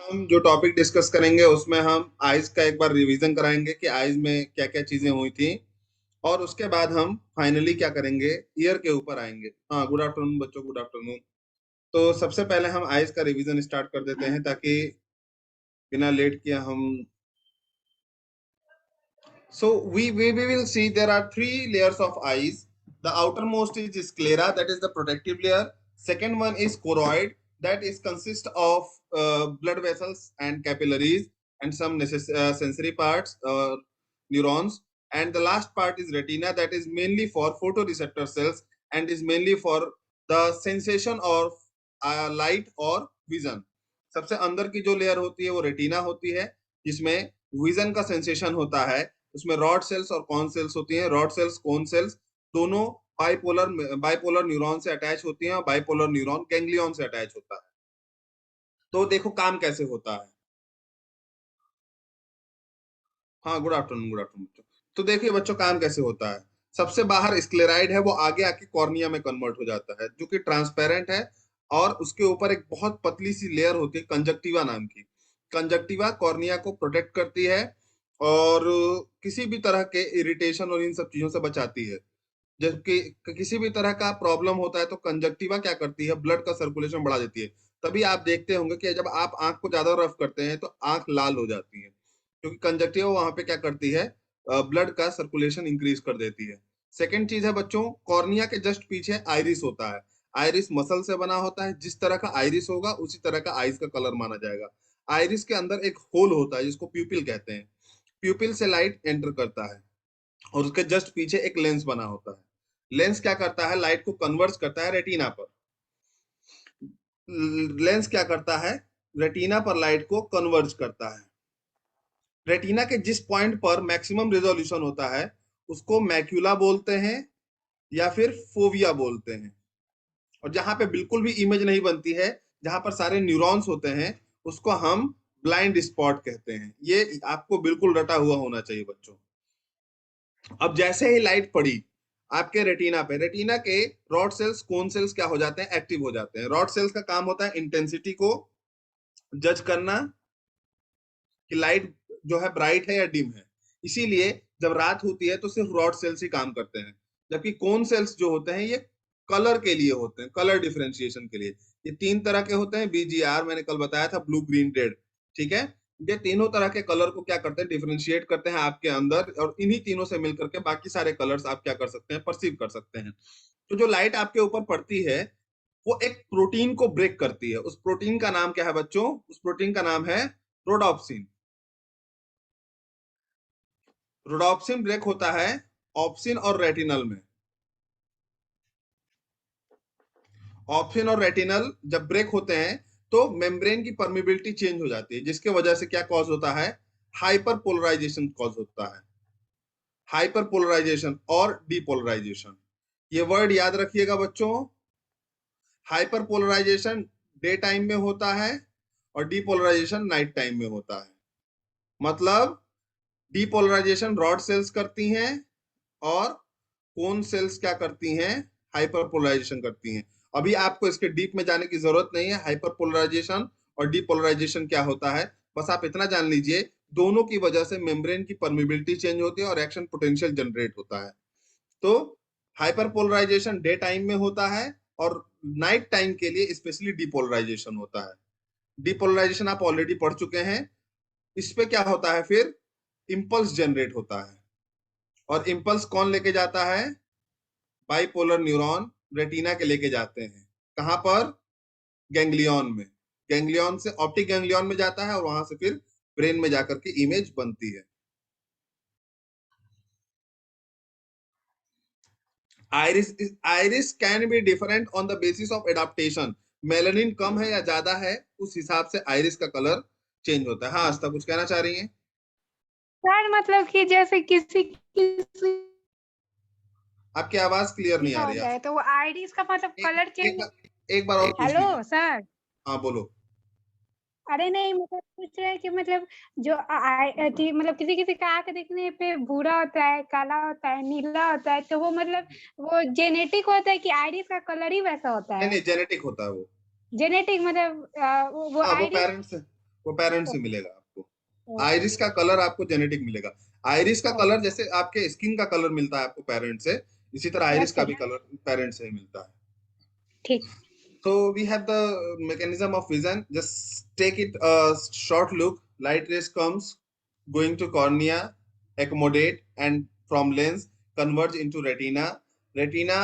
हम जो topic discuss करेंगे उसमें हम आइज का एक बार रिवीजन कराएंगे कि आइज में क्या क्या चीजें हुई थी। और उसके बाद हम फाइनली क्या करेंगे, ईयर के ऊपर आएंगे। हाँ, गुड आफ्टरनून बच्चों, गुड आफ्टरनून। तो सबसे पहले हम आइज का रिवीजन स्टार्ट कर देते हैं ताकि बिना लेट किए हम। So we will see there are three layers of eyes. The outermost is sclera, that is the protective layer. Second one is choroid, that is consist of blood vessels and capillaries and some sensory parts, neurons. And the last part is retina, that is mainly for photoreceptor cells and is mainly for the sensation of light or vision. सबसे अंदर की जो layer होती है वो retina होती है, जिसमें विजन का सेंसेशन होता है। उसमें रॉड सेल्स और कॉन सेल्स होती हैं। रॉड सेल्स, कोन सेल्स दोनों बाइपोलर न्यूरॉन से अटैच होती हैं और बाइपोलर न्यूरॉन गैंग्लियन से अटैच होता है। तो देखो काम कैसे होता है। हाँ, गुड आफ्टरनून, गुड आफ्टरनून बच्चों। तो देखिए बच्चों, काम कैसे होता है। सबसे बाहर स्क्लेराइड है, वो आगे आके कॉर्निया में कन्वर्ट हो जाता है, जो कि ट्रांसपेरेंट है। और उसके ऊपर एक बहुत पतली सी लेयर होती है कंजक्टिवा नाम की। कंजक्टिवा कॉर्निया को प्रोटेक्ट करती है और किसी भी तरह के इरिटेशन और इन सब चीजों से बचाती है। जबकि किसी भी तरह का प्रॉब्लम होता है तो कंजक्टिवा क्या करती है, ब्लड का सर्कुलेशन बढ़ा देती है। तभी आप देखते होंगे कि जब आप आंख को ज्यादा रफ करते हैं तो आंख लाल हो जाती है, क्योंकि कंजक्टिवा वहां पे क्या करती है, ब्लड का सर्कुलेशन इंक्रीज कर देती है। सेकेंड चीज है बच्चों, कॉर्निया के जस्ट पीछे आइरिस होता है। आइरिस मसल से बना होता है, जिस तरह का आइरिस होगा उसी तरह का आइस का कलर माना जाएगा। आइरिस के अंदर एक होल होता है जिसको प्यूपिल कहते हैं। प्यूपिल से लाइट एंटर करता है और उसके जस्ट पीछे एक लेंस बना होता है। लेंस क्या करता है, लाइट को कन्वर्ट करता है रेटिना पर। लेंस क्या करता है, रेटिना पर लाइट को कन्वर्ज करता है। रेटिना के जिस पॉइंट पर मैक्सिमम रेजोल्यूशन होता है उसको मैक्यूला बोलते हैं या फिर फोविया बोलते हैं। और जहां पे बिल्कुल भी इमेज नहीं बनती है, जहां पर सारे न्यूरॉन्स होते हैं, उसको हम ब्लाइंड स्पॉट कहते हैं। ये आपको बिल्कुल रटा हुआ होना चाहिए बच्चों। अब जैसे ही लाइट पड़ी आपके रेटिना पे, रेटिना के रॉड सेल्स, कोन सेल्स क्या हो जाते हैं, एक्टिव हो जाते हैं। रॉड सेल्स का काम होता है इंटेंसिटी को जज करना कि लाइट जो है ब्राइट है या डिम है। इसीलिए जब रात होती है तो सिर्फ रॉड सेल्स ही काम करते हैं, जबकि कोन सेल्स जो होते हैं ये कलर के लिए होते हैं, कलर डिफरेंशिएशन के लिए। ये तीन तरह के होते हैं, बीजीआर मैंने कल बताया था, ब्लू ग्रीन रेड। ठीक है, ये तीनों तरह के कलर को क्या करते हैं, डिफरेंशिएट करते हैं आपके अंदर, और इन्हीं तीनों से मिलकर के बाकी सारे कलर्स आप क्या कर सकते हैं, परसीव कर सकते हैं। तो जो लाइट आपके ऊपर पड़ती है वो एक प्रोटीन को ब्रेक करती है। उस प्रोटीन का नाम क्या है बच्चों, उस प्रोटीन का नाम है रोडोप्सिन। रोडोप्सिन ब्रेक होता है ऑप्सिन और रेटिनल में। ऑप्सिन और रेटिनल जब ब्रेक होते हैं तो मेम्ब्रेन की परमिबिलिटी चेंज हो जाती है, जिसके वजह से क्या कॉज होता है, हाइपर पोलराइजेशन कॉज होता है। हाइपर पोलराइजेशन और डीपोलराइजेशन, ये वर्ड याद रखिएगा बच्चों। हाइपर पोलराइजेशन डे टाइम में होता है और डीपोलराइजेशन नाइट टाइम में होता है। मतलब डीपोलराइजेशन रॉड सेल्स करती हैं और कोन सेल्स क्या करती हैं, हाइपर पोलराइजेशन करती हैं। अभी आपको इसके डीप में जाने की जरूरत नहीं है, हाइपर पोलराइजेशन और डीपोलराइजेशन क्या होता है, बस आप इतना जान लीजिए, दोनों की वजह से मेम्ब्रेन की परमिबिलिटी चेंज होती है और एक्शन पोटेंशियल जनरेट होता है। तो हाइपर पोलराइजेशन डे टाइम में होता है और नाइट टाइम के लिए स्पेशली डीपोलराइजेशन होता है। डीपोलराइजेशन आप ऑलरेडी पढ़ चुके हैं। इस पे क्या होता है फिर, इंपल्स जनरेट होता है। और इंपल्स कौन लेके जाता है, बाइपोलर न्यूरॉन रेटिना के लेके जाते हैं। कहां पर, गैंग्लियन में। गैंग्लियन से ऑप्टिक गैंग्लियन में जाता है और वहां से फिर ब्रेन में जाकर के इमेज बनती है। Iris iris can be different on the basis of adaptation. Melanin कम है या ज्यादा है उस हिसाब से आइरिस का कलर चेंज होता है। हाँ आस्था, कुछ कहना चाह रही हैं। सर मतलब कि जैसे किसी किसी आपकी आवाज क्लियर नहीं का आ रही होता है। है तो वो आईरिस का मतलब कलर चेंज। एक बार और पूछ हेलो लीजिए। सर। हाँ बोलो। अरे नहीं, मतलब पूछ रहे हैं कि मतलब जो मतलब किसी किसी का आंख देखने पे भूरा होता है, काला होता है, नीला होता है, तो वो मतलब वो जेनेटिक होता है कि आइरिस का कलर ही वैसा होता नहीं है। नहीं, जेनेटिक होता है वो। जेनेटिक मतलब वो हाँ वो आइरिस। पेरेंट्स से, वो पेरेंट से मिलेगा आपको। आइरिस का कलर आपको जेनेटिक मिलेगा। आइरिस का कलर जैसे आपके स्किन का कलर मिलता है आपको पेरेंट से, इसी तरह आइरिस का अच्छा भी कलर पेरेंट से ही मिलता है। ठीक। So we have the mechanism of vision. Just take it a short look. Light rays comes, going to cornea, accommodate, and from lens converge into retina. Retina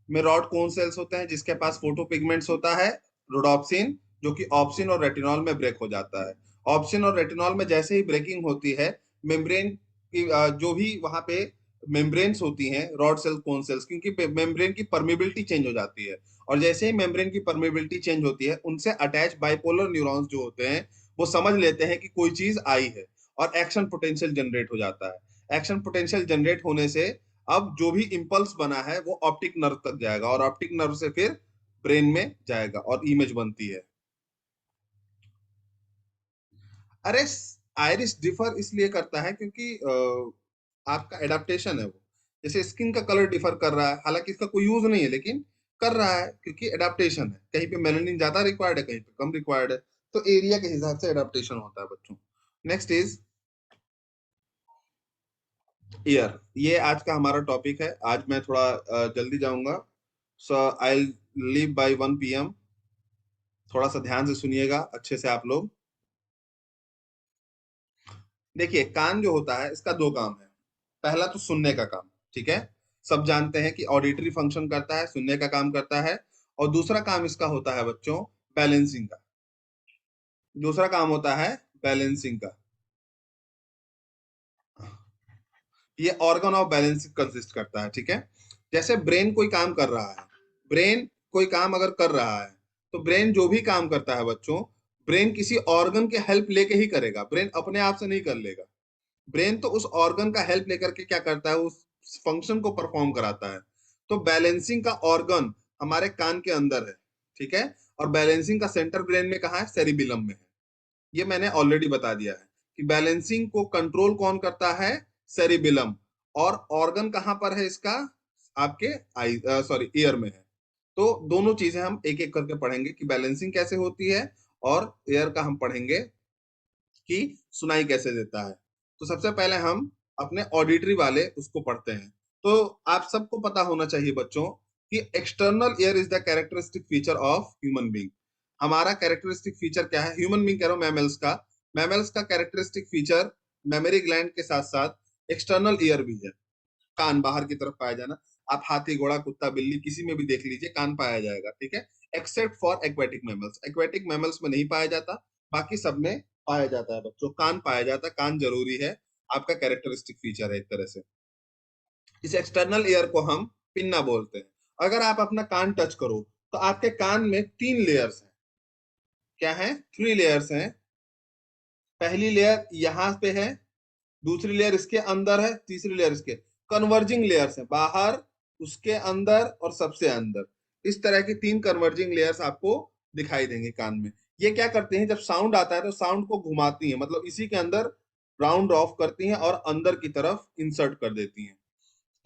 में रॉड कोन सेल्स होते हैं जिसके पास photo pigments होता है, rhodopsin, जो कि obscene और retinol में ब्रेक हो जाता है। ऑप्सिन और रेटिनॉल में जैसे ही ब्रेकिंग होती है, मेम्ब्रेन की जो भी वहां पे मेम्ब्रेन्स होती हैं, रॉड सेल कोन सेल्स, क्योंकि मेम्ब्रेन की परमिबिलिटी चेंज हो जाती है, और जैसे ही मेम्ब्रेन की परमेबिलिटी चेंज होती है, उनसे अटैच बाइपोलर न्यूरॉन्स जो होते हैं वो समझ लेते हैं कि कोई चीज आई है, और एक्शन पोटेंशियल जनरेट हो जाता है। एक्शन पोटेंशियल जनरेट होने से अब जो भी इंपल्स बना है वो ऑप्टिक नर्व तक जाएगा, और ऑप्टिक नर्व से फिर ब्रेन में जाएगा और इमेज बनती है। अरे आयरिस डिफर इसलिए करता है क्योंकि आपका एडाप्टेशन है वो। जैसे स्किन का कलर डिफर कर रहा है, हालांकि इसका कोई यूज नहीं है, लेकिन कर रहा है क्योंकि एडाप्टेशन है। कहीं पे मेलानिन ज्यादा रिक्वायर्ड है, कहीं पे कम रिक्वायर्ड है, तो एरिया के हिसाब से एडाप्टेशन होता है बच्चों। Next is year. ये आज का हमारा टॉपिक है। आज मैं थोड़ा जल्दी जाऊंगा, सो आई लीव बाय 1 PM। थोड़ा सा ध्यान से सुनिएगा अच्छे से आप लोग। देखिए, कान जो होता है इसका दो काम है। पहला तो सुनने का काम, ठीक है, सब जानते हैं कि ऑडिटरी फंक्शन करता है, सुनने का काम करता है। और दूसरा काम इसका होता है बच्चों, बैलेंसिंग का। दूसरा काम होता है बैलेंसिंग का। ये ऑर्गन ऑफ बैलेंसिंग कंसिस्ट करता है, ठीक है। जैसे ब्रेन कोई काम कर रहा है, ब्रेन कोई काम अगर कर रहा है, तो ब्रेन जो भी काम करता है बच्चों, ब्रेन किसी ऑर्गन के हेल्प लेके ही करेगा, ब्रेन अपने आप से नहीं कर लेगा। ब्रेन तो उस ऑर्गन का हेल्प लेकर के क्या करता है, उस फंक्शन को परफॉर्म कराता है। तो बैलेंसिंग का ऑर्गन हमारे कान के अंदर है, ठीक है। और बैलेंसिंग का सेंटर ब्रेन में कहा है, सेरिबिलम में है। ये मैंने ऑलरेडी बता दिया है कि बैलेंसिंग को कंट्रोल कौन करता है, सेरिबिलम। और ऑर्गन कहां पर है इसका, आपके आई सॉरी ईयर में है। तो दोनों चीजें हम एक एक करके पढ़ेंगे कि बैलेंसिंग कैसे होती है, और ईयर का हम पढ़ेंगे कि सुनाई कैसे देता है। तो सबसे पहले हम अपने ऑडिटरी वाले उसको पढ़ते हैं। तो आप सबको पता होना चाहिए बच्चों कि external ear is the characteristic feature of human being. हमारा कैरेक्टरिस्टिक फीचर क्या है, ह्यूमन बीइंग कह रहा हूं, मैमल्स का। मैमल्स का कैरेक्टरिस्टिक फीचर मेमोरी ग्लैंड के साथ साथ एक्सटर्नल ईयर भी है। कान बाहर की तरफ पाया जाना। आप हाथी, घोड़ा, कुत्ता, बिल्ली किसी में भी देख लीजिए, कान पाया जाएगा, ठीक है। Except for aquatic mammals. Aquatic mammals में नहीं पाया जाता, बाकी सब में पाया जाता है बच्चों। कान पाया जाता है, कान जरूरी है, आपका कैरेक्टरिस्टिक फीचर है एक तरह से। इस एक्सटर्नल ईयर को हम पिन्ना बोलते हैं। अगर आप अपना कान टच करो तो आपके कान में 3 लेयर्स हैं। क्या है, 3 लेयर्स हैं। पहली लेयर यहां पे है, दूसरी लेयर इसके अंदर है, तीसरी लेयर इसके कन्वर्जिंग लेयर्स है, बाहर, उसके अंदर और सबसे अंदर। इस तरह की 3 कन्वर्जिंग लेयर्स आपको दिखाई देंगे कान में। ये क्या करते हैं, जब साउंड आता है तो साउंड को घुमाती है, मतलब इसी के अंदर राउंड ऑफ करती हैं और अंदर की तरफ इंसर्ट कर देती हैं।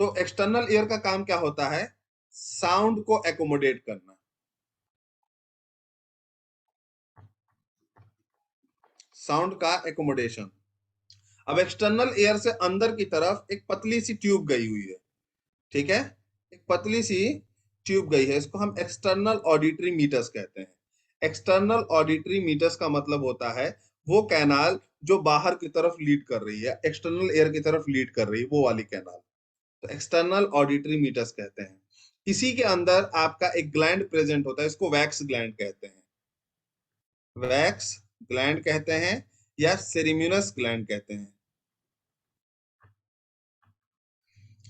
तो एक्सटर्नल ईयर का काम क्या होता है, साउंड को एकोमोडेट करना। साउंड का एकोमोडेशन। अब एक्सटर्नल एयर से अंदर की तरफ एक पतली सी ट्यूब गई हुई है, ठीक है। एक पतली सी ट्यूब गई है, इसको हम एक्सटर्नल ऑडिटरी मीटर्स कहते हैं। एक्सटर्नल ऑडिटरी मीटर्स का मतलब होता है वो कैनाल जो बाहर की तरफ लीड कर रही है, एक्सटर्नल एयर की तरफ लीड कर रही है, वो वाली कैनाल। तो एक्सटर्नल ऑडिटरी मीटर्स कहते हैं। इसी के अंदर आपका एक ग्लैंड प्रेजेंट होता है, इसको वैक्स ग्लैंड कहते हैं। वैक्स ग्लैंड कहते हैं या सेरिम्यूनस ग्लैंड कहते हैं।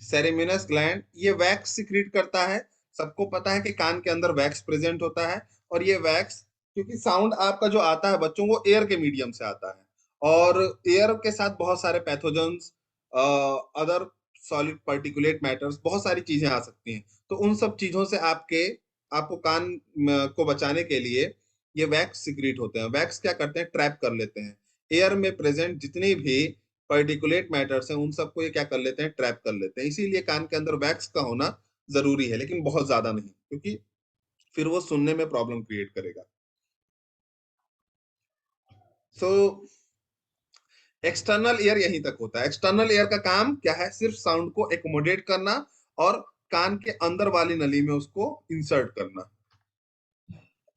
सेरेमिनस ग्लैंड ये वैक्स सिक्रीट करता है। सबको पता है कि कान के अंदर वैक्स प्रेजेंट होता है, और ये वैक्स, क्योंकि साउंड आपका जो आता है बच्चों वो एयर के मीडियम से आता है, और एयर के साथ बहुत सारे pathogens, other solid particulate matters, बहुत सारी चीजें आ सकती हैं। तो उन सब चीजों से आपको कान को बचाने के लिए ये वैक्स सिक्रीट होते हैं। वैक्स क्या करते हैं, ट्रैप कर लेते हैं एयर में प्रेजेंट जितनी भी पर्टिकुलेट मैटर्स हैं, उन सबको ये क्या कर लेते हैं, ट्रैप कर लेते हैं। इसीलिए कान के अंदर वैक्स का होना जरूरी है, लेकिन बहुत ज्यादा नहीं, क्योंकि फिर वो सुनने में प्रॉब्लम क्रिएट करेगा। सो एक्सटर्नल ईयर यहीं तक होता है। एक्सटर्नल ईयर का काम क्या है? सिर्फ साउंड को एकोमोडेट करना और कान के अंदर वाली नली में उसको इंसर्ट करना।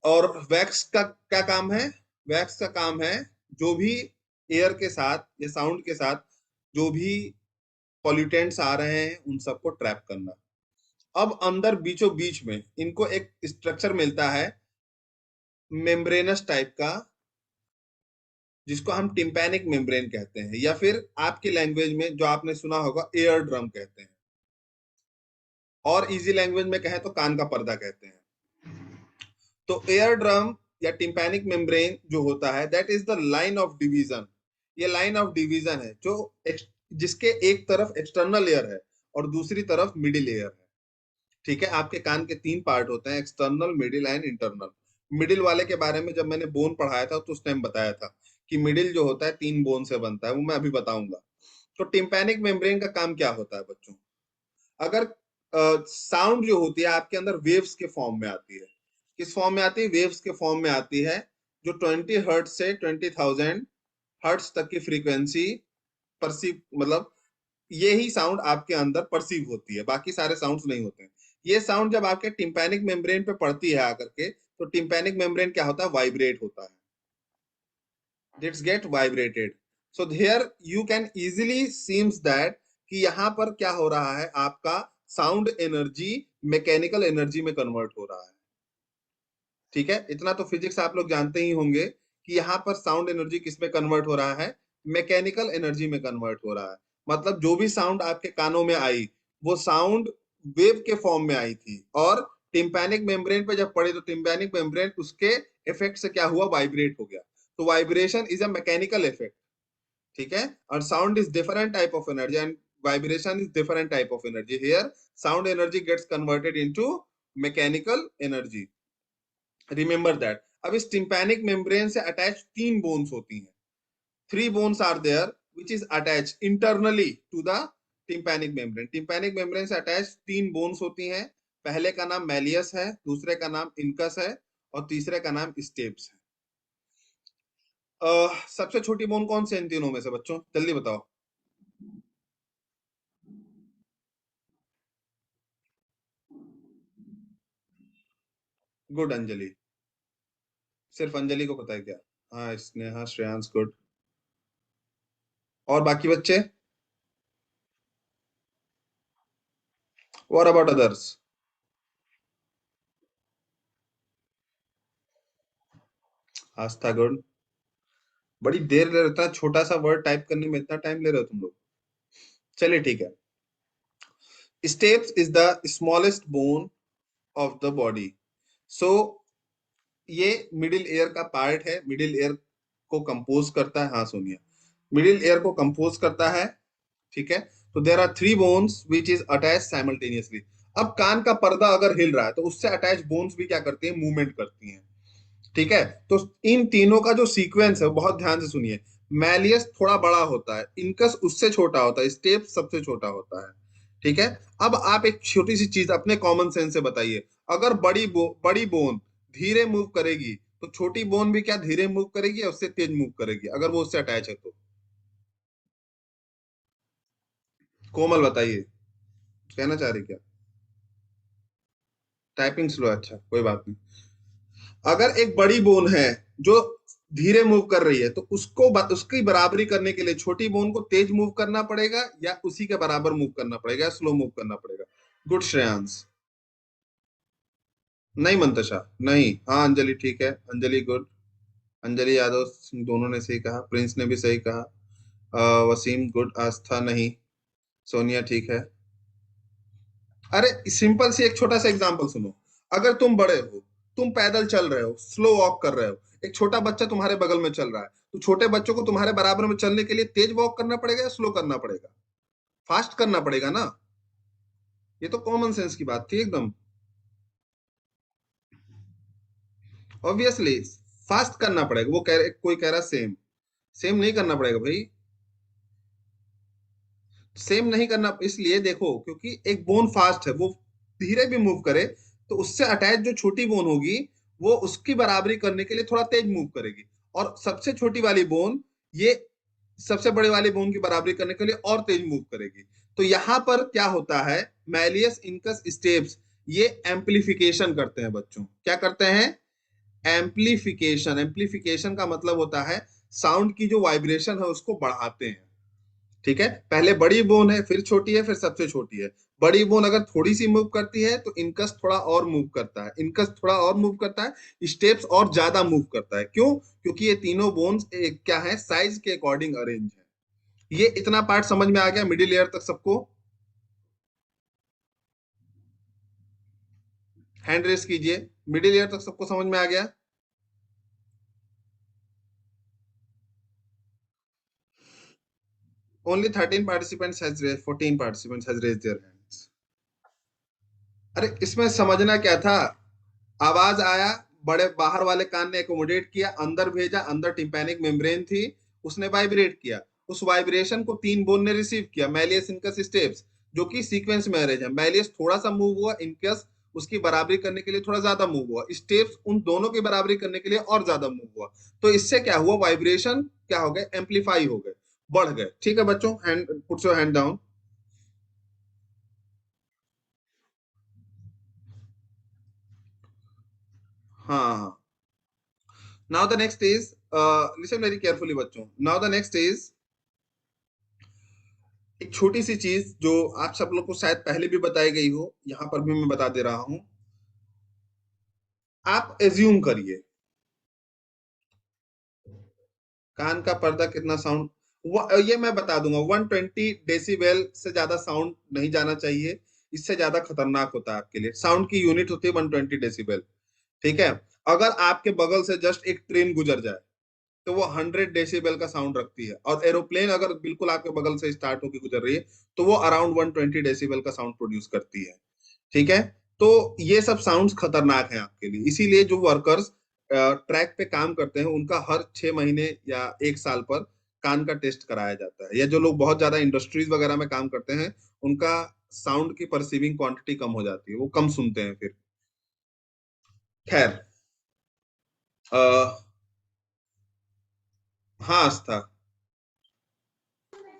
और वैक्स का क्या काम है? वैक्स का काम है जो भी एयर के साथ या साउंड के साथ जो भी पॉल्यूटेंट्स आ रहे हैं उन सबको ट्रैप करना। अब अंदर बीचों बीच में इनको एक स्ट्रक्चर मिलता है मेम्ब्रेनस टाइप का, जिसको हम टिम्पैनिक मेम्ब्रेन कहते हैं, या फिर आपकी लैंग्वेज में जो आपने सुना होगा एयर ड्रम कहते हैं, और इजी लैंग्वेज में कहें तो कान का पर्दा कहते हैं। तो एयर ड्रम या टिम्पैनिक मेम्ब्रेन जो होता है that is the line of division. ये लाइन ऑफ डिवीजन है जो जिसके एक तरफ एक्सटर्नल एयर है और दूसरी तरफ मिडिल एयर है। ठीक है, आपके कान के तीन पार्ट होते हैं, external, middle and internal. Middle वाले के बारे में जब मैंने बोन पढ़ाया था तो उस टाइम बताया था कि मिडिल जो होता है 3 बोन से बनता है, वो मैं अभी बताऊंगा। तो टिम्पैनिक मेम्ब्रेन का काम क्या होता है बच्चों? अगर साउंड जो होती है आपके अंदर वेव्स के फॉर्म में आती है। किस फॉर्म में आती है? वेव्स के फॉर्म में आती है, जो 20 हर्ट्ज से 20,000 हर्ट्ज तक की फ्रीक्वेंसी परसीव, मतलब ये ही साउंड आपके अंदर परसीव होती है, बाकी सारे साउंड्स नहीं होते हैं। ये साउंड जब आपके टिम्पैनिक मेम्ब्रेन पे पड़ती है आकर के, तो टिम्पैनिक मेम्ब्रेन क्या होता है? वाइब्रेट होता है। It's get vibrated. So here you can easily seems that कि यहाँ पर क्या हो रहा है, आपका साउंड एनर्जी मैकेनिकल एनर्जी में कन्वर्ट हो रहा है। ठीक है, इतना तो फिजिक्स आप लोग जानते ही होंगे कि यहाँ पर साउंड एनर्जी किस में कन्वर्ट हो रहा है? मैकेनिकल एनर्जी में कन्वर्ट हो रहा है। मतलब जो भी साउंड आपके कानों में आई वो साउंड वेव के फॉर्म में आई थी, और टिम्पैनिक मेम्ब्रेन पे जब पड़ी तो टिम्पैनिक मेम्ब्रेन उसके इफेक्ट से क्या हुआ? वाइब्रेट हो गया। तो vibration is a mechanical effect. ठीक है, और sound is different type of energy and vibration is different type of energy. Here sound energy gets converted into mechanical energy. Remember that. अब इस टिम्पैनिक मेम्ब्रेन से attach 3 bones होती हैं। 3 bones are there which is attached internally to the tympanic membrane. Tympanic membrane से attach 3 bones होती हैं। पहले का नाम मैलियस है, दूसरे का नाम इनकस है, और तीसरे का नाम स्टेप्स है। सबसे छोटी बोन कौन से इन तीनों में से बच्चों? जल्दी बताओ। गुड अंजलि, सिर्फ अंजलि को पता है क्या? हाँ, स्नेहा, श्रेयांश, गुड। और बाकी बच्चे? What about others? Aastha, good. बड़ी देर ले रहा है, छोटा सा वर्ड टाइप करने में इतना टाइम ले रहे हो तुम लोग। चलिए ठीक है। Stapes is the smallest bone of the body. So ये मिडिल एयर का पार्ट है, मिडिल एयर को कंपोज करता है। हाँ सोनिया, मिडिल एयर को कंपोज करता है। ठीक है, तो there are 3 bones which is attached simultaneously. अब कान का पर्दा अगर हिल रहा है तो उससे अटैच बोन्स भी क्या करती हैं? मूवमेंट करती हैं। ठीक है, तो इन तीनों का जो सीक्वेंस है बहुत ध्यान से सुनिए। मैलियस थोड़ा बड़ा होता है, इनकस उससे छोटा होता है, स्टेप सबसे छोटा होता है। ठीक है, अब आप एक छोटी सी चीज अपने कॉमन सेंस से बताइए। अगर बड़ी बोन धीरे मूव करेगी तो छोटी बोन भी क्या धीरे मूव करेगी या उससे तेज मूव करेगी, अगर वो उससे अटैच है तो? कोमल बताइए, कहना चाह रही क्या? टाइपिंग स्लो है, अच्छा कोई बात नहीं। अगर एक बड़ी बोन है जो धीरे मूव कर रही है तो उसकी बराबरी करने के लिए छोटी बोन को तेज मूव करना पड़ेगा या उसी के बराबर मूव करना पड़ेगा या स्लो मूव करना पड़ेगा? गुड श्रेयांश। नहीं मंतशा, नहीं। हाँ अंजलि ठीक है, अंजलि गुड। अंजलि यादव दोनों ने सही कहा, प्रिंस ने भी सही कहा। वसीम गुड, आस्था नहीं, सोनिया ठीक है। अरे सिंपल सी एक छोटा सा एग्जांपल सुनो। अगर तुम बड़े हो, तुम पैदल चल रहे हो, स्लो वॉक कर रहे हो, एक छोटा बच्चा तुम्हारे बगल में चल रहा है, तो छोटे बच्चों को तुम्हारे बराबर में चलने के लिए तेज वॉक करना पड़ेगा या स्लो करना पड़ेगा? फास्ट करना पड़ेगा ना। ये तो कॉमन सेंस की बात थी एकदम। ऑब्वियसली फास्ट करना पड़ेगा। वो कह रहे, कोई कह रहा सेम। सेम नहीं करना पड़ेगा भाई, सेम नहीं करना इसलिए देखो क्योंकि एक बोन फास्ट है, वो धीरे भी मूव करे तो उससे अटैच जो छोटी बोन होगी वो उसकी बराबरी करने के लिए थोड़ा तेज मूव करेगी। और सबसे छोटी वाली बोन ये सबसे बड़े वाले बोन की बराबरी करने के लिए और तेज मूव करेगी। तो यहां पर क्या होता है, मैलियस इंकस स्टेप्स ये एम्पलीफिकेशन करते हैं बच्चों। क्या करते हैं? एम्पलीफिकेशन। एम्पलीफिकेशन का मतलब होता है साउंड की जो वाइब्रेशन है उसको बढ़ाते हैं। ठीक है, पहले बड़ी बोन है, फिर छोटी है, फिर सबसे छोटी है। बड़ी बोन अगर थोड़ी सी मूव करती है तो इनकस थोड़ा और मूव करता है, इनकस थोड़ा और मूव करता है, स्टेप्स और ज्यादा मूव करता है। क्यों? क्योंकि ये तीनों बोन्स क्या है, साइज के अकॉर्डिंग अरेंज है। ये इतना पार्ट समझ में आ गया मिडिल ईयर तक सबको? हैंड रेस कीजिए। मिडिल ईयर तक सबको समझ में आ गया? Only 13 participants has raised 14 participants has raised their hands. अरे इसमें समझना क्या था? आवाज आया, बड़े बाहर वाले कान ने एकोमोडेट किया, अंदर भेजा, अंदर टिम्पैनिक मेम्ब्रेन थी, उसने वाइब्रेट किया, उस वाइब्रेशन को तीन बोन ने रिसीव किया, मैलियस इनकस स्टेप्स, जो कि सीक्वेंस में अरेंज है। मैलियस थोड़ा सा मूव हुआ, इनकस उसकी बराबरी करने के लिए थोड़ा ज्यादा मूव हुआ, स्टेप्स उन दोनों की बराबरी करने के लिए और ज्यादा मूव हुआ। तो इससे क्या हुआ, वाइब्रेशन क्या हो गए, एम्पलीफाई हो गए, बढ़ गए। ठीक है बच्चों, hand puts your hand down. हाँ, now the next is, listen very carefully बच्चों। नाउ द नेक्स्ट इज एक छोटी सी चीज जो आप सब लोग को शायद पहले भी बताई गई हो, यहां पर भी मैं बता दे रहा हूं। आप एज्यूम करिए कान का पर्दा कितना साउंड, ये मैं बता दूंगा, 120 डेसिबल से ज्यादा साउंड नहीं जाना चाहिए। इससे ज्यादा खतरनाक होता है आपके लिए। साउंड की यूनिट होती है 120 डेसिबल। ठीक है, अगर आपके बगल से जस्ट एक ट्रेन गुजर जाए तो वो 100 डेसिबल का साउंड रखती है, और एरोप्लेन अगर बिल्कुल आपके बगल से स्टार्ट होकर गुजर रही है तो वो अराउंड 120 डेसिबल का साउंड प्रोड्यूस करती है। ठीक है, तो ये सब साउंड्स खतरनाक हैं आपके लिए। इसीलिए जो वर्कर्स ट्रैक पे काम करते हैं उनका हर 6 महीने या 1 साल पर कान का टेस्ट कराया जाता है। या जो लोग बहुत ज्यादा इंडस्ट्रीज वगैरह में काम करते हैं उनका साउंड की परसीविंग क्वांटिटी कम हो जाती है, वो कम सुनते हैं फिर। खैर, अ, हाँ आस्था।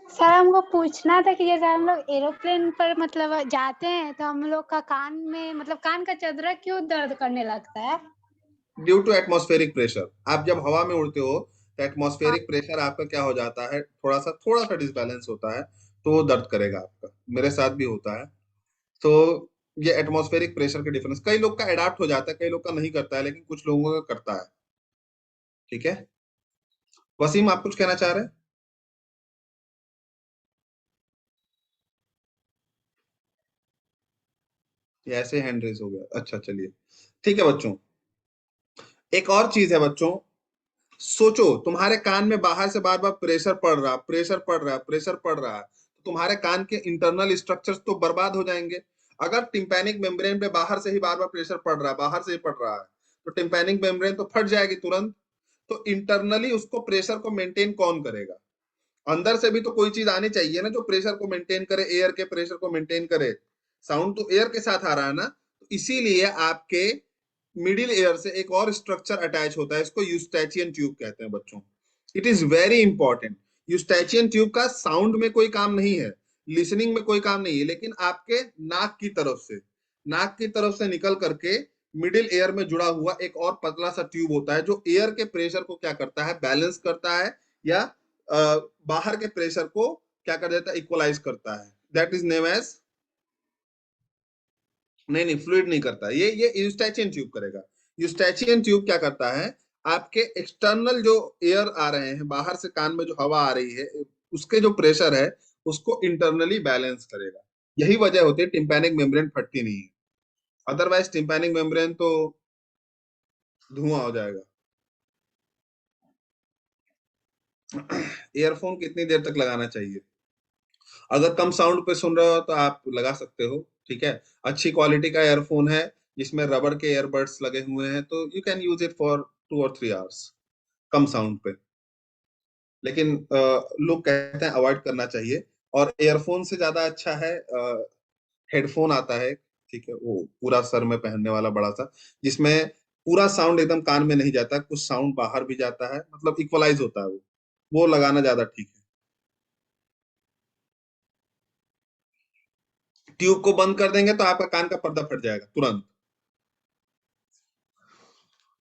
सर हमको पूछना था कि जैसे हम लोग एरोप्लेन पर मतलब जाते हैं तो हम लोग का कान में मतलब कान का चदरा क्यों दर्द करने लगता है? Due to atmospheric pressure. आप जब हवा में उड़ते हो तो एटमॉस्फेरिक प्रेशर आपका क्या हो जाता है, थोड़ा सा डिसबैलेंस होता है, तो वो दर्द करेगा आपका। मेरे साथ भी होता है। तो ये एटमॉस्फेरिक प्रेशर के डिफरेंस, कई लोग का अडाप्ट हो जाता है, कई लोग का नहीं करता है, लेकिन कुछ लोगों का करता है। ठीक है, वसीम आप कुछ कहना चाह रहे हैं? ये ऐसे हैंड रेस हो गया, अच्छा चलिए। ठीक है बच्चों, एक और चीज है बच्चों। सोचो तुम्हारे कान में बाहर से बार बार प्रेशर पड़ रहा, प्रेशर पड़ रहा, प्रेशर पड़ रहा है, तो तुम्हारे कान के इंटरनल स्ट्रक्चर्स तो बर्बाद हो जाएंगे। अगर टिम्पैनिक मेम्ब्रेन पे बाहर से ही बार बार प्रेशर पड़ रहा है, बाहर से ही पड़ रहा है, तो टिम्पैनिक मेम्ब्रेन तो फट जाएगी तुरंत। तो इंटरनली उसको प्रेशर को मेंटेन कौन करेगा? अंदर से भी तो कोई चीज आनी चाहिए ना जो प्रेशर को मेंटेन करे, एयर के प्रेशर को मेंटेन करे। साउंड तो एयर के साथ आ रहा है ना, तो इसीलिए आपके मिडिल एयर से एक और स्ट्रक्चर अटैच होता है, इसको यूस्टैचियन ट्यूब कहते हैं बच्चों। It is very important. Eustachian tube का साउंड में कोई काम नहीं है, लिसनिंग में कोई काम नहीं है, लेकिन आपके नाक की तरफ से निकल करके मिडिल एयर में जुड़ा हुआ एक और पतला सा ट्यूब होता है जो एयर के प्रेशर को क्या करता है, बैलेंस करता है, या बाहर के प्रेशर को क्या कर देता है, इक्वलाइज करता है। दैट इज नेम एज, नहीं नहीं फ्लूइड नहीं करता, ये यूस्टैचियन ट्यूब करेगा। यूस्टैचियन ट्यूब क्या करता है, आपके एक्सटर्नल जो एयर आ रहे हैं, बाहर से कान में जो हवा आ रही है, उसके जो प्रेशर है उसको इंटरनली बैलेंस करेगा। यही वजह होती है टिम्पैनिक मेम्ब्रेन फटती नहीं है, अदरवाइज टिम्पैनिक मेम्ब्रेन तो धुआं हो जाएगा। ईयरफोन कितनी देर तक लगाना चाहिए? अगर कम साउंड पे सुन रहे हो तो आप लगा सकते हो। ठीक है, अच्छी क्वालिटी का ईयरफोन है जिसमें रबड़ के ईयरबड्स लगे हुए हैं तो you can use it for 2 और 3 आवर्स कम साउंड पे। लेकिन लोग कहते हैं अवॉइड करना चाहिए। और ईयरफोन से ज्यादा अच्छा है हेडफोन आता है। ठीक है, वो पूरा सर में पहनने वाला बड़ा सा, जिसमें पूरा साउंड एकदम कान में नहीं जाता, कुछ साउंड बाहर भी जाता है, मतलब इक्वलाइज होता है वो लगाना ज्यादा ठीक है। ट्यूब को बंद कर देंगे तो आपका कान का पर्दा फट जाएगा तुरंत,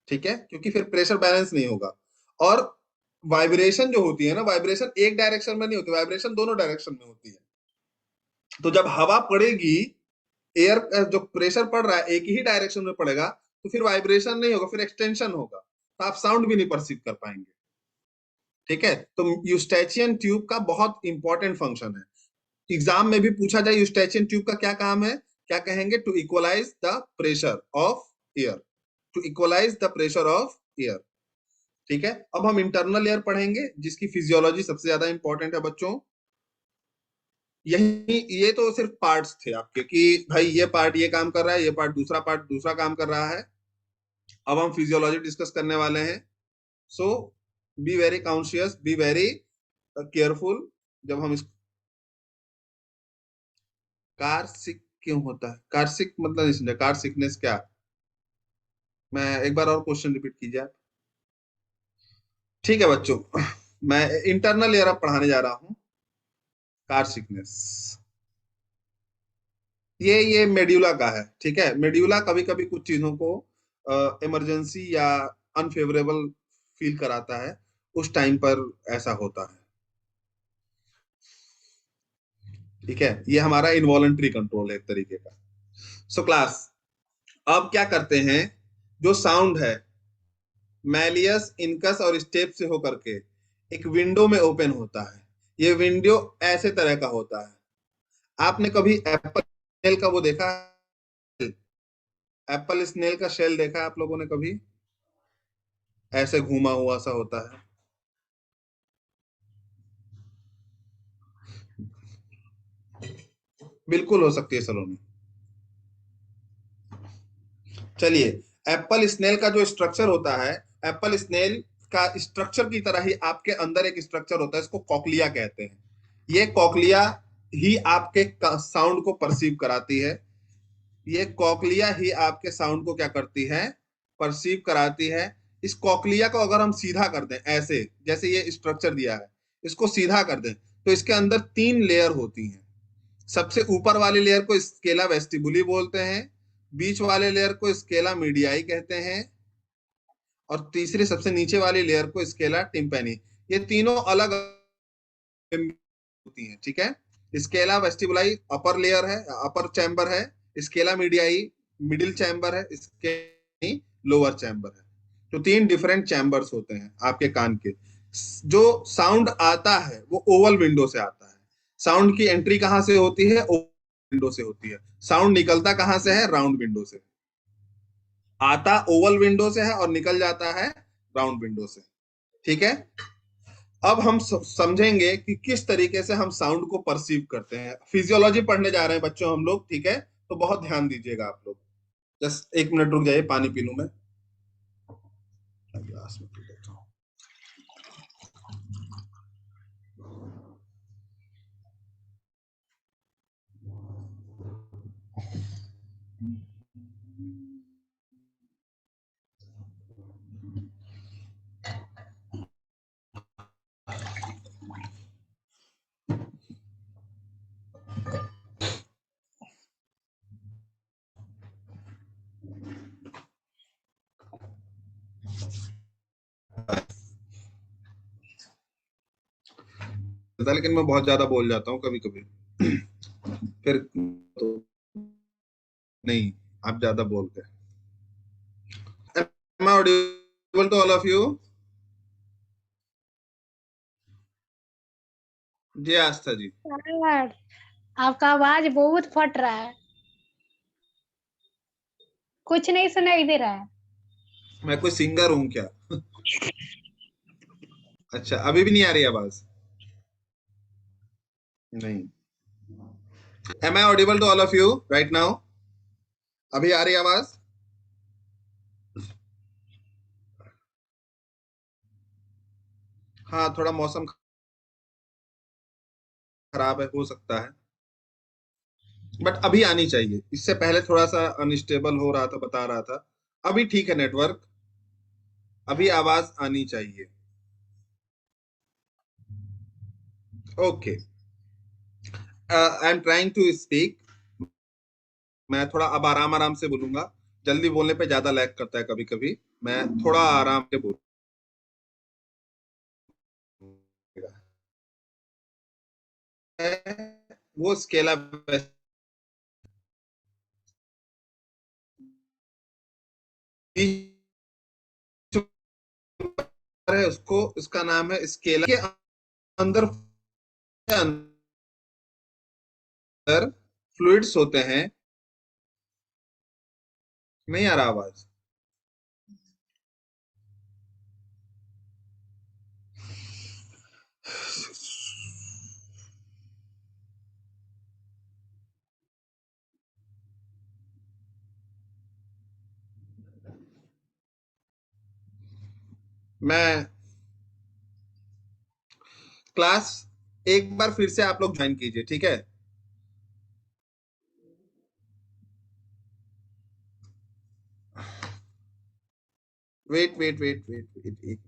ठीक है, क्योंकि फिर प्रेशर बैलेंस नहीं होगा। और वाइब्रेशन जो होती है ना, वाइब्रेशन एक डायरेक्शन में नहीं होती, वाइब्रेशन दोनों डायरेक्शन में होती है। तो जब हवा पड़ेगी, एयर जो प्रेशर पड़ रहा है एक ही डायरेक्शन में पड़ेगा, तो फिर वाइब्रेशन नहीं होगा, फिर एक्सटेंशन होगा, तो आप साउंड भी नहीं परसीव कर पाएंगे, ठीक है। तो यूस्टेचियन ट्यूब का बहुत इंपॉर्टेंट फंक्शन है। एग्जाम में भी पूछा जाए यूस्टेचियन ट्यूब का क्या काम है, क्या कहेंगे, to equalise the pressure of air, to equalise the pressure of air, ठीक है। अब हम इंटरनल एयर पढ़ेंगे, जिसकी फिजियोलॉजी सबसे ज्यादा इंपॉर्टेंट है बच्चों। यही ये तो सिर्फ पार्ट्स थे आपके कि भाई ये पार्ट ये काम कर रहा है, ये पार्ट दूसरा काम कर रहा है। अब हम फिजियोलॉजी डिस्कस करने वाले हैं। So be very conscious, be very careful जब हम इस कार सिक क्यों होता है, कार सिक मतलब नहीं समझा, कार सिकनेस क्या, मैं एक बार और क्वेश्चन रिपीट कीजिए आप। ठीक है बच्चों, मैं इंटरनल एयर अब पढ़ाने जा रहा हूँ, कार सिकनेस। ये मेड्यूला का है, ठीक है। मेड्यूला कभी कभी कुछ चीजों को इमरजेंसी या अनफेवरेबल फील कराता है, उस टाइम पर ऐसा होता है, ठीक है। ये हमारा इनवॉलंटरी कंट्रोल है एक तरीके का। सो क्लास, अब क्या करते हैं, जो साउंड है मैलियस, इनकस और स्टेप से होकर के एक विंडो में ओपन होता है। ये विंडो ऐसे तरह का होता है। आपने कभी एप्पल स्नेल का वो देखा है, एप्पल स्नेल का शेल देखा है आप लोगों ने कभी, ऐसे घूमा हुआ सा होता है। बिल्कुल हो सकती है सलोनी। चलिए, एप्पल स्नेल का जो स्ट्रक्चर होता है, एप्पल स्नेल का स्ट्रक्चर की तरह ही आपके अंदर एक स्ट्रक्चर होता है, इसको कॉकलिया कहते हैं। ये कॉकलिया ही आपके साउंड को परसीव कराती है। ये कॉकलिया ही आपके साउंड को क्या करती है, परसीव कराती है। इस कॉकलिया को अगर हम सीधा कर दें, ऐसे जैसे ये स्ट्रक्चर दिया है, इसको सीधा कर दें, तो इसके अंदर 3 लेयर होती हैं। सबसे ऊपर वाले लेयर को स्केला वेस्टिबुली बोलते हैं, बीच वाले लेयर को स्केला मीडियाई कहते हैं, और तीसरी सबसे नीचे वाली लेयर को स्केला टिम्पैनी। ये तीनों अलग होती हैं, ठीक है। स्केला वेस्टिबुलाई अपर लेयर है, अपर चैम्बर है, स्केला मीडियाई मिडिल चैम्बर है, स्केला लोअर चैम्बर है। तो 3 डिफरेंट चैम्बर्स होते हैं आपके कान के। जो साउंड आता है वो ओवल विंडो से आता है। साउंड की एंट्री कहाँ से होती है, ओवल विंडो से होती है। साउंड निकलता कहाँ से है, राउंड विंडो से। आता ओवल विंडो से है और निकल जाता है राउंड विंडो से, ठीक है। अब हम समझेंगे कि किस तरीके से हम साउंड को परसीव करते हैं। फिजियोलॉजी पढ़ने जा रहे हैं बच्चों हम लोग, ठीक है, तो बहुत ध्यान दीजिएगा आप लोग। जस्ट 1 मिनट रुक जाइए, पानी पी लूं मैं, गिलास में पी लेता हूँ। लेकिन मैं बहुत ज्यादा बोल जाता हूँ कभी कभी, फिर तो नहीं, आप ज्यादा बोल गए। Am I audible to all of you? जी आस्था जी। सर, आपका आवाज बहुत फट रहा है, कुछ नहीं सुनाई दे रहा है। मैं कोई सिंगर हूँ क्या? अच्छा, अभी भी नहीं आ रही आवाज? नहीं। Am I audible to all of you right now? अभी आ रही आवाज? हाँ, थोड़ा मौसम खराब है, हो सकता है, बट अभी आनी चाहिए। इससे पहले थोड़ा सा अनस्टेबल हो रहा था, बता रहा था, अभी ठीक है नेटवर्क, अभी आवाज आनी चाहिए। Okay, I am trying to speak. मैं थोड़ा अब आराम आराम से बोलूंगा, जल्दी बोलने पे ज्यादा लैग करता है कभी कभी। मैं थोड़ा आराम से बोलूंगा। वो स्केला है, उसको, उसका नाम है स्केला के अंदर, अंदर फ्लूइड्स होते हैं। नहीं आ रहा आवाज? मैं क्लास एक बार फिर से आप लोग ज्वाइन कीजिए, ठीक है? Wait wait wait wait wait,